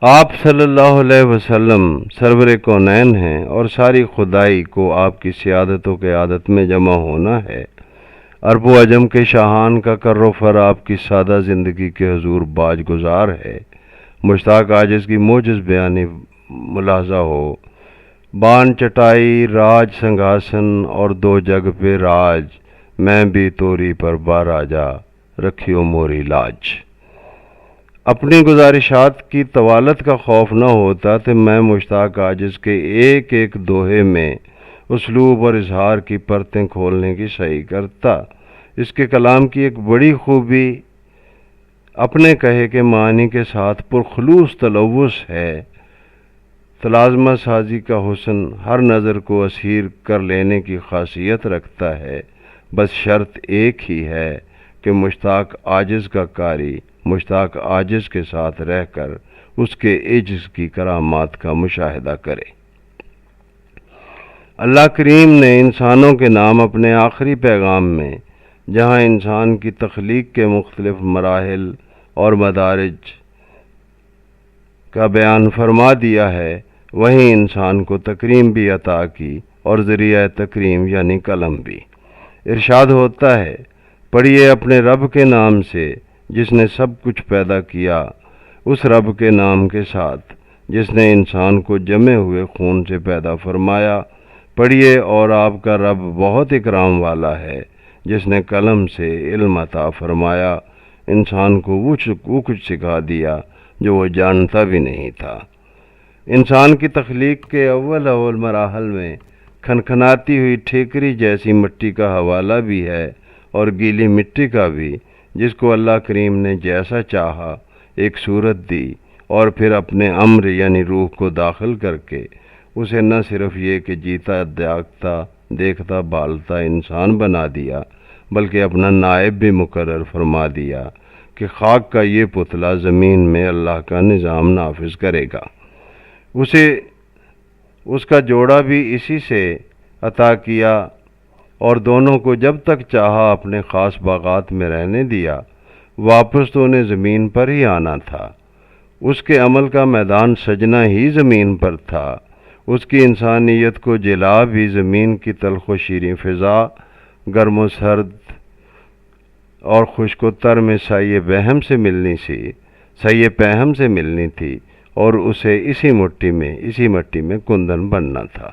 آپ صلی اللہ علیہ وسلم سرور کونین ہیں اور ساری خدائی کو آپ کی سیادت و قیادت میں جمع ہونا ہے۔ عرب و عجم کے شاہان کا کر و فر آپ کی سادہ زندگی کے حضور باج گزار ہے۔ مشتاق عاجز کی موجز بیانی ملاحظہ ہو، بان چٹائی راج سنگھاسن اور دو جگ پہ راج، میں بھی توری پر باراجا رکھیو موری لاج۔ اپنی گزارشات کی طوالت کا خوف نہ ہوتا تو میں مشتاق عاجز کے ایک ایک دوہے میں اسلوب اور اظہار کی پرتیں کھولنے کی سعی کرتا۔ اس کے کلام کی ایک بڑی خوبی اپنے کہے کے معنی کے ساتھ پرخلوص تلوث ہے۔ تلازمہ سازی کا حسن ہر نظر کو اسیر کر لینے کی خاصیت رکھتا ہے، بس شرط ایک ہی ہے کہ مشتاق عاجز کا قاری مشتاق عاجز کے ساتھ رہ کر اس کے عجز کی کرامات کا مشاہدہ کرے۔ اللہ کریم نے انسانوں کے نام اپنے آخری پیغام میں جہاں انسان کی تخلیق کے مختلف مراحل اور مدارج کا بیان فرما دیا ہے، وہیں انسان کو تکریم بھی عطا کی اور ذریعہ تکریم یعنی قلم بھی۔ ارشاد ہوتا ہے، پڑھیے اپنے رب کے نام سے جس نے سب کچھ پیدا کیا، اس رب کے نام کے ساتھ جس نے انسان کو جمے ہوئے خون سے پیدا فرمایا۔ پڑھیے اور آپ کا رب بہت اکرام والا ہے جس نے قلم سے علم عطا فرمایا، انسان کو وہ کچھ سکھا دیا جو وہ جانتا بھی نہیں تھا۔ انسان کی تخلیق کے اول مراحل میں کھنکھناتی ہوئی ٹھیکری جیسی مٹی کا حوالہ بھی ہے اور گیلی مٹی کا بھی، جس کو اللہ کریم نے جیسا چاہا ایک صورت دی اور پھر اپنے امر یعنی روح کو داخل کر کے اسے نہ صرف یہ کہ جیتا جاگتا دیکھتا بالتا انسان بنا دیا، بلکہ اپنا نائب بھی مقرر فرما دیا کہ خاک کا یہ پتلا زمین میں اللہ کا نظام نافذ کرے گا۔ اسے اس کا جوڑا بھی اسی سے عطا کیا اور دونوں کو جب تک چاہا اپنے خاص باغات میں رہنے دیا، واپس تو انہیں زمین پر ہی آنا تھا۔ اس کے عمل کا میدان سجنا ہی زمین پر تھا، اس کی انسانیت کو جلا بھی زمین کی تلخ و شیریں فضا، گرم و سرد اور خشک و تر میں سایہ پہم سے ملنی تھی اور اسے اسی مٹی میں کندن بننا تھا۔